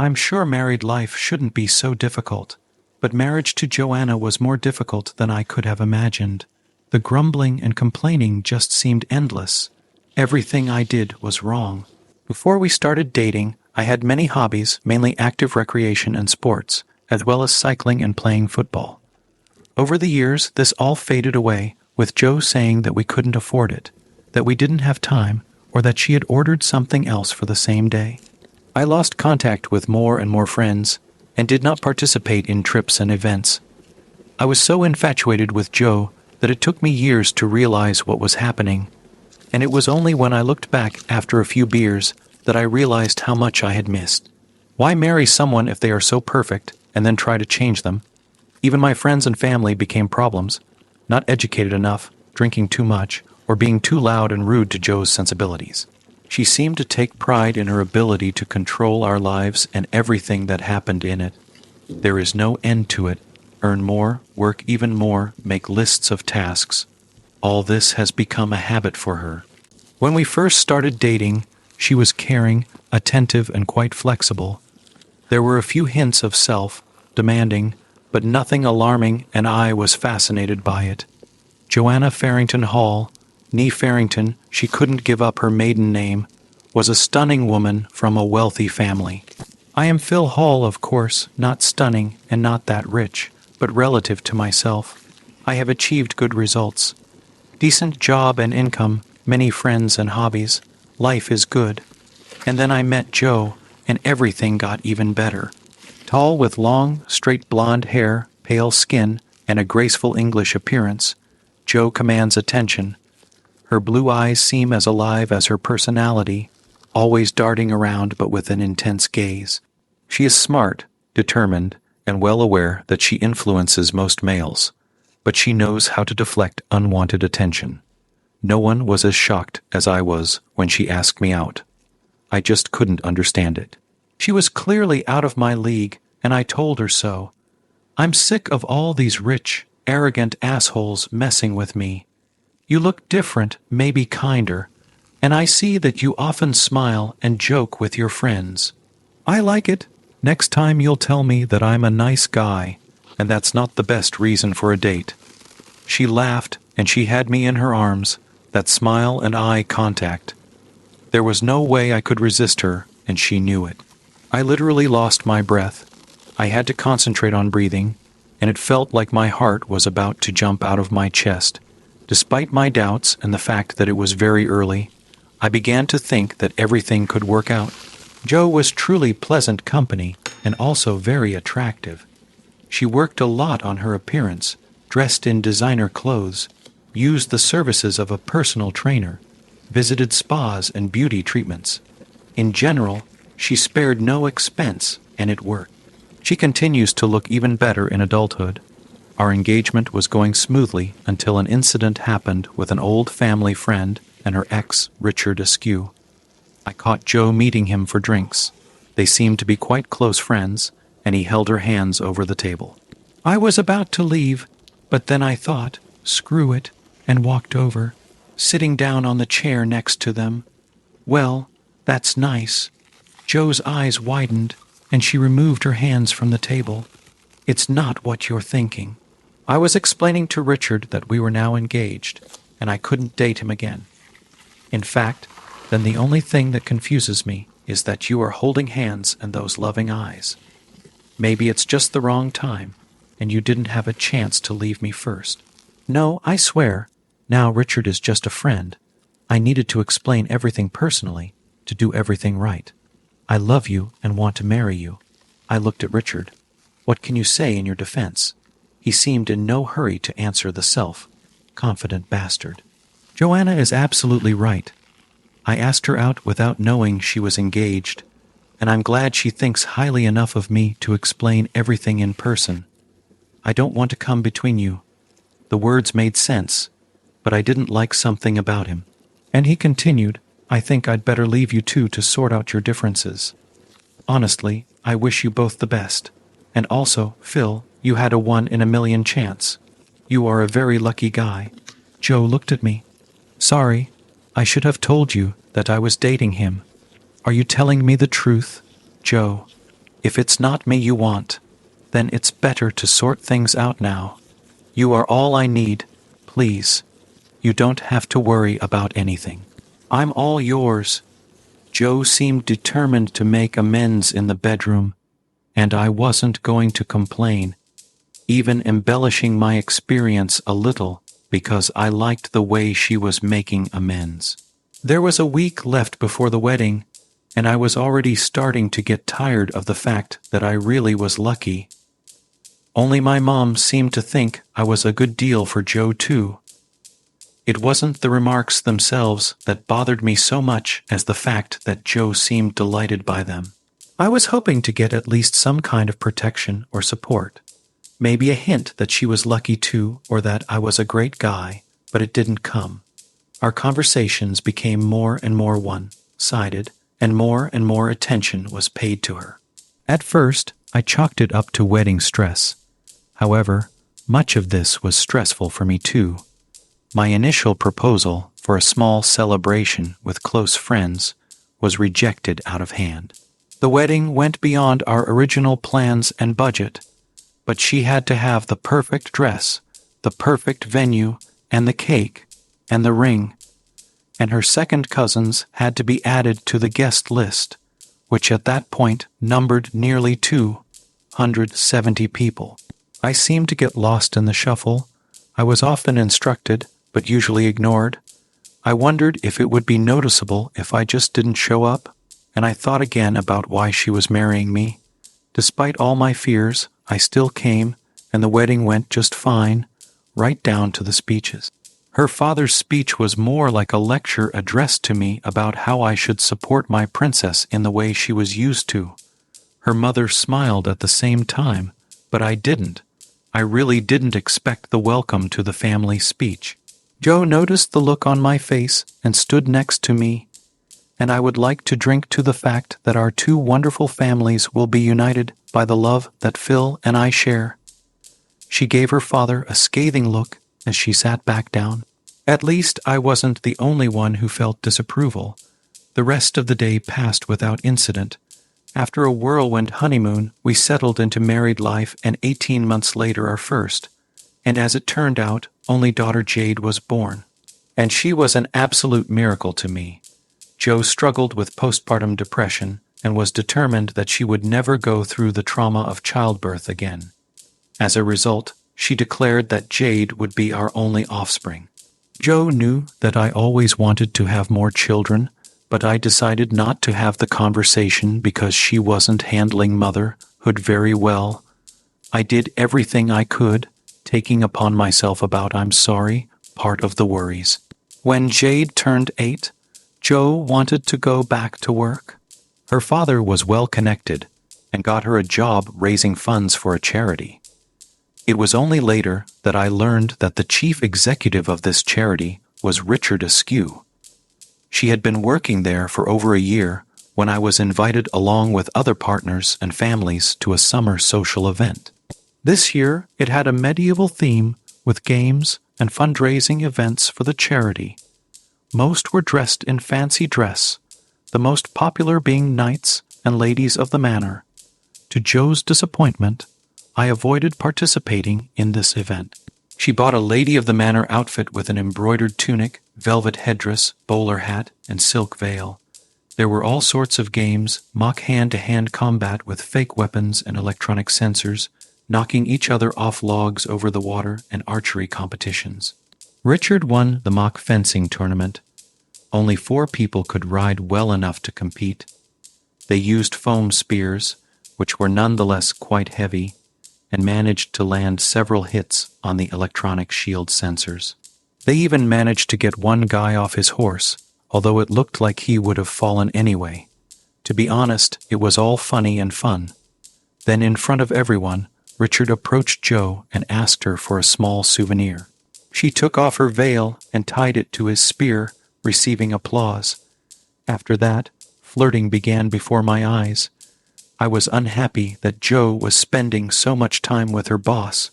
I'm sure married life shouldn't be so difficult, but marriage to Joanna was more difficult than I could have imagined. The grumbling and complaining just seemed endless. Everything I did was wrong. Before we started dating, I had many hobbies, mainly active recreation and sports, as well as cycling and playing football. Over the years, this all faded away, with Joe saying that we couldn't afford it, that we didn't have time, or that she had ordered something else for the same day. I lost contact with more and more friends, and did not participate in trips and events. I was so infatuated with Joe that it took me years to realize what was happening, and it was only when I looked back after a few beers that I realized how much I had missed. Why marry someone if they are so perfect, and then try to change them? Even my friends and family became problems, not educated enough, drinking too much, or being too loud and rude to Joe's sensibilities. She seemed to take pride in her ability to control our lives and everything that happened in it. There is no end to it. Earn more, work even more, make lists of tasks. All this has become a habit for her. When we first started dating, she was caring, attentive, and quite flexible. There were a few hints of self-demanding, but nothing alarming, and I was fascinated by it. Joanna Farrington Hall, née Farrington, she couldn't give up her maiden name, was a stunning woman from a wealthy family. I am Phil Hall, of course, not stunning and not that rich, but relative to myself, I have achieved good results. Decent job and income, many friends and hobbies. Life is good. And then I met Joe, and everything got even better. Tall with long, straight blonde hair, pale skin, and a graceful English appearance, Joe commands attention. Her blue eyes seem as alive as her personality, always darting around but with an intense gaze. She is smart, determined, and well aware that she influences most males, but she knows how to deflect unwanted attention. No one was as shocked as I was when she asked me out. I just couldn't understand it. She was clearly out of my league, and I told her so. I'm sick of all these rich, arrogant assholes messing with me. You look different, maybe kinder, and I see that you often smile and joke with your friends. I like it. Next time you'll tell me that I'm a nice guy, and that's not the best reason for a date. She laughed, and she had me in her arms, that smile and eye contact. There was no way I could resist her, and she knew it. I literally lost my breath. I had to concentrate on breathing, and it felt like my heart was about to jump out of my chest. Despite my doubts and the fact that it was very early, I began to think that everything could work out. Joe was truly pleasant company and also very attractive. She worked a lot on her appearance, dressed in designer clothes, used the services of a personal trainer, visited spas and beauty treatments. In general, she spared no expense, and it worked. She continues to look even better in adulthood. Our engagement was going smoothly until an incident happened with an old family friend and her ex, Richard Askew. I caught Joe meeting him for drinks. They seemed to be quite close friends, and he held her hands over the table. I was about to leave, but then I thought, screw it, and walked over, sitting down on the chair next to them. Well, that's nice. Joe's eyes widened, and she removed her hands from the table. It's not what you're thinking. I was explaining to Richard that we were now engaged, and I couldn't date him again. In fact, then the only thing that confuses me is that you are holding hands and those loving eyes. Maybe it's just the wrong time, and you didn't have a chance to leave me first. No, I swear, now Richard is just a friend. I needed to explain everything personally, to do everything right. I love you and want to marry you. I looked at Richard. What can you say in your defense? He seemed in no hurry to answer the self-confident bastard. Joanna is absolutely right. I asked her out without knowing she was engaged, and I'm glad she thinks highly enough of me to explain everything in person. I don't want to come between you. The words made sense, but I didn't like something about him. And he continued, I think I'd better leave you two to sort out your differences. Honestly, I wish you both the best. And also, Phil, you had a 1 in a million chance. You are a very lucky guy. Joe looked at me. Sorry, I should have told you that I was dating him. Are you telling me the truth, Joe? If it's not me you want, then it's better to sort things out now. You are all I need, please. You don't have to worry about anything. I'm all yours." Joe seemed determined to make amends in the bedroom, and I wasn't going to complain, even embellishing my experience a little because I liked the way she was making amends. There was a week left before the wedding, and I was already starting to get tired of the fact that I really was lucky. Only my mom seemed to think I was a good deal for Joe too. It wasn't the remarks themselves that bothered me so much as the fact that Joe seemed delighted by them. I was hoping to get at least some kind of protection or support. Maybe a hint that she was lucky too, or that I was a great guy, but it didn't come. Our conversations became more and more one-sided, and more attention was paid to her. At first, I chalked it up to wedding stress. However, much of this was stressful for me too. My initial proposal for a small celebration with close friends was rejected out of hand. The wedding went beyond our original plans and budget, but she had to have the perfect dress, the perfect venue, and the cake, and the ring, and her second cousins had to be added to the guest list, which at that point numbered nearly 270 people. I seemed to get lost in the shuffle. I was often instructed, but usually ignored. I wondered if it would be noticeable if I just didn't show up, and I thought again about why she was marrying me. Despite all my fears, I still came, and the wedding went just fine, right down to the speeches. Her father's speech was more like a lecture addressed to me about how I should support my princess in the way she was used to. Her mother smiled at the same time, but I didn't. I really didn't expect the welcome to the family speech. Joe noticed the look on my face and stood next to me, and I would like to drink to the fact that our two wonderful families will be united by the love that Phil and I share. She gave her father a scathing look as she sat back down. At least I wasn't the only one who felt disapproval. The rest of the day passed without incident. After a whirlwind honeymoon, we settled into married life, and 18 months later our first. And as it turned out, only daughter Jade was born. And she was an absolute miracle to me. Joe struggled with postpartum depression and was determined that she would never go through the trauma of childbirth again. As a result, she declared that Jade would be our only offspring. Joe knew that I always wanted to have more children, but I decided not to have the conversation because she wasn't handling motherhood very well. I did everything I could, taking upon myself about "I'm sorry" part of the worries. When Jade turned 8, Joe wanted to go back to work. Her father was well connected and got her a job raising funds for a charity. It was only later that I learned that the chief executive of this charity was Richard Askew. She had been working there for over a year when I was invited along with other partners and families to a summer social event. This year, it had a medieval theme with games and fundraising events for the charity. Most were dressed in fancy dress, the most popular being knights and ladies of the manor. To Joe's disappointment, I avoided participating in this event. She bought a lady of the manor outfit with an embroidered tunic, velvet headdress, bowler hat, and silk veil. There were all sorts of games, mock hand-to-hand combat with fake weapons and electronic sensors, knocking each other off logs over the water, and archery competitions. Richard won the mock fencing tournament. Only 4 people could ride well enough to compete. They used foam spears, which were nonetheless quite heavy, and managed to land several hits on the electronic shield sensors. They even managed to get one guy off his horse, although it looked like he would have fallen anyway. To be honest, it was all funny and fun. Then in front of everyone, Richard approached Joe and asked her for a small souvenir. She took off her veil and tied it to his spear, receiving applause. After that, flirting began before my eyes. I was unhappy that Joe was spending so much time with her boss,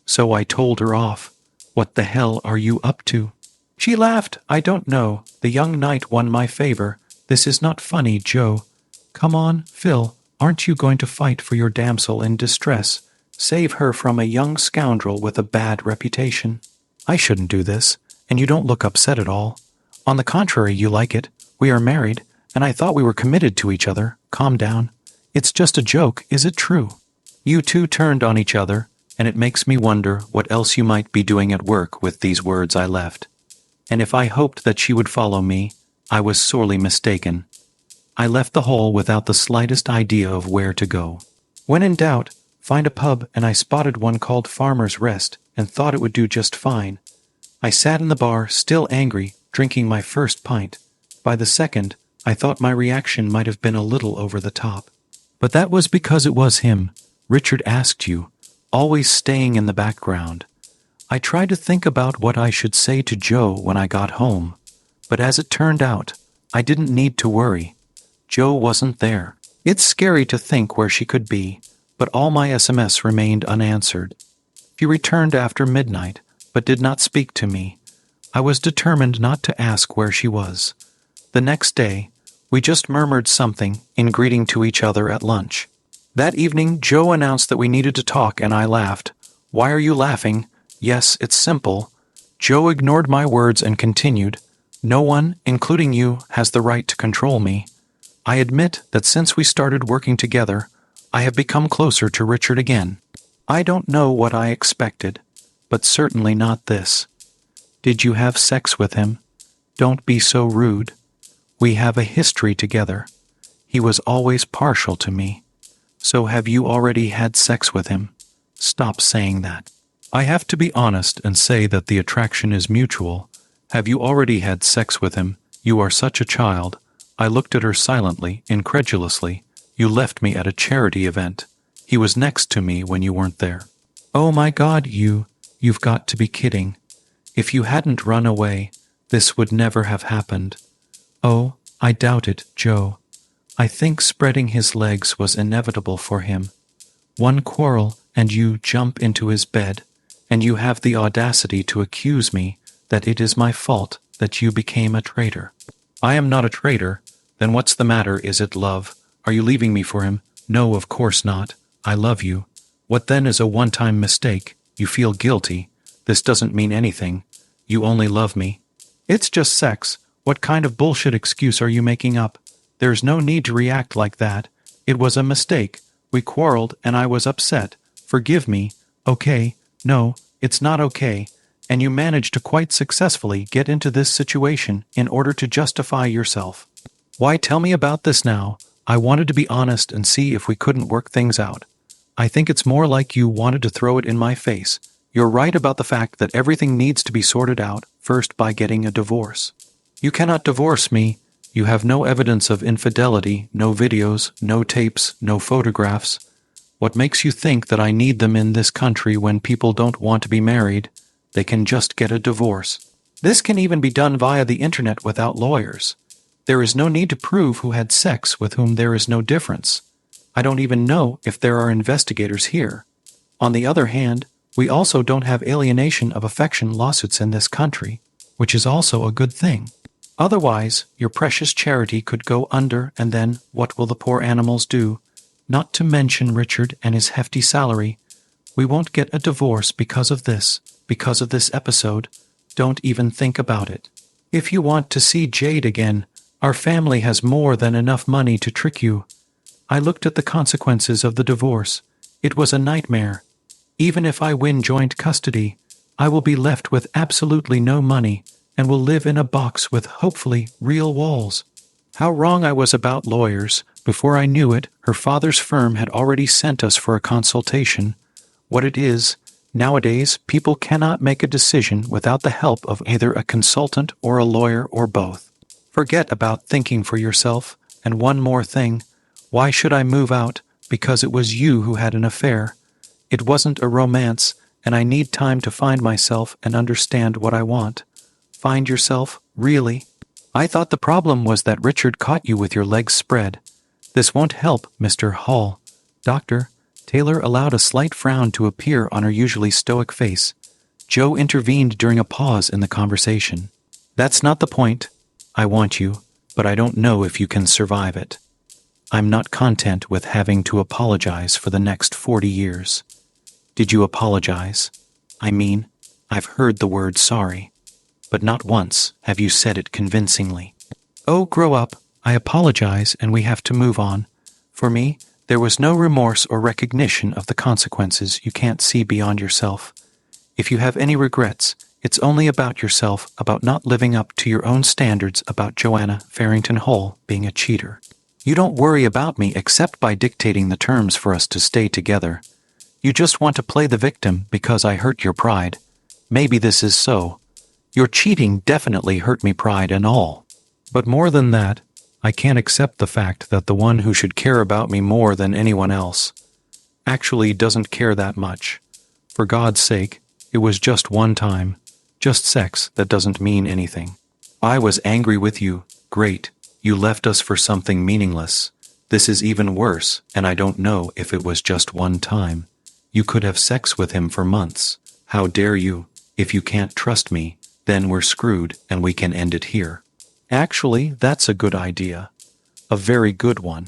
so I told her off. "What the hell are you up to?" She laughed. "I don't know. The young knight won my favor. This is not funny, Joe. Come on, Phil. Aren't you going to fight for your damsel in distress? Save her from a young scoundrel with a bad reputation? I shouldn't do this, and you don't look upset at all. On the contrary, you like it. We are married, and I thought we were committed to each other. Calm down. It's just a joke, is it true? You two turned on each other, and it makes me wonder what else you might be doing at work with these words I left. And if I hoped that she would follow me, I was sorely mistaken. I left the hall without the slightest idea of where to go. When in doubt, find a pub, and I spotted one called Farmer's Rest and thought it would do just fine. I sat in the bar, still angry, drinking my first pint. By the second, I thought my reaction might have been a little over the top. But that was because it was him. Richard asked you, always staying in the background. I tried to think about what I should say to Joe when I got home, but as it turned out, I didn't need to worry. Joe wasn't there. It's scary to think where she could be, but all my SMS remained unanswered. She returned after midnight, but did not speak to me. I was determined not to ask where she was. The next day, we just murmured something in greeting to each other at lunch. That evening, Joe announced that we needed to talk, and I laughed. Why are you laughing? Yes, it's simple. Joe ignored my words and continued, no one, including you, has the right to control me. I admit that since we started working together, I have become closer to Richard again. I don't know what I expected, but certainly not this. Did you have sex with him? Don't be so rude. We have a history together. He was always partial to me. So have you already had sex with him? Stop saying that. I have to be honest and say that the attraction is mutual. Have you already had sex with him? You are such a child. I looked at her silently, incredulously. You left me at a charity event. He was next to me when you weren't there. Oh my God, you've got to be kidding. If you hadn't run away, this would never have happened. Oh, I doubt it, Joe. I think spreading his legs was inevitable for him. One quarrel, and you jump into his bed, and you have the audacity to accuse me that it is my fault that you became a traitor. I am not a traitor. Then what's the matter? Is it love? Are you leaving me for him? No, of course not. I love you. What then is a one-time mistake? You feel guilty. This doesn't mean anything. You only love me. It's just sex. What kind of bullshit excuse are you making up? There's no need to react like that. It was a mistake. We quarreled and I was upset. Forgive me. Okay. No, it's not okay. And you managed to quite successfully get into this situation in order to justify yourself. Why tell me about this now? I wanted to be honest and see if we couldn't work things out. I think it's more like you wanted to throw it in my face. You're right about the fact that everything needs to be sorted out first by getting a divorce. You cannot divorce me. You have no evidence of infidelity, no videos, no tapes, no photographs. What makes you think that I need them in this country when people don't want to be married? They can just get a divorce. This can even be done via the internet without lawyers. There is no need to prove who had sex with whom there is no difference. I don't even know if there are investigators here. On the other hand, we also don't have alienation of affection lawsuits in this country, which is also a good thing. Otherwise, your precious charity could go under, and then what will the poor animals do? Not to mention Richard and his hefty salary. We won't get a divorce because of this episode. Don't even think about it. If you want to see Jade again, our family has more than enough money to trick you. I looked at the consequences of the divorce. It was a nightmare. Even if I win joint custody, I will be left with absolutely no money and will live in a box with hopefully real walls. How wrong I was about lawyers. Before I knew it, her father's firm had already sent us for a consultation. What it is, nowadays, people cannot make a decision without the help of either a consultant or a lawyer or both. Forget about thinking for yourself. And one more thing. Why should I move out? Because it was you who had an affair. It wasn't a romance, and I need time to find myself and understand what I want. Find yourself? Really? I thought the problem was that Richard caught you with your legs spread. This won't help, Mr. Hall. Doctor, Taylor allowed a slight frown to appear on her usually stoic face. Joe intervened during a pause in the conversation. That's not the point. I want you, but I don't know if you can survive it. I'm not content with having to apologize for the next 40 years. Did you apologize? I mean, I've heard the word sorry, but not once have you said it convincingly. Oh, grow up. I apologize and we have to move on. For me, there was no remorse or recognition of the consequences. You can't see beyond yourself. If you have any regrets, it's only about yourself, about not living up to your own standards, about Joanna Farrington Hull being a cheater. You don't worry about me except by dictating the terms for us to stay together. You just want to play the victim because I hurt your pride. Maybe this is so. Your cheating definitely hurt me, pride and all. But more than that, I can't accept the fact that the one who should care about me more than anyone else actually doesn't care that much. For God's sake, it was just one time. Just sex that doesn't mean anything. I was angry with you. Great. You left us for something meaningless. This is even worse, and I don't know if it was just one time. You could have sex with him for months. How dare you? If you can't trust me, then we're screwed and we can end it here. Actually, that's a good idea. A very good one.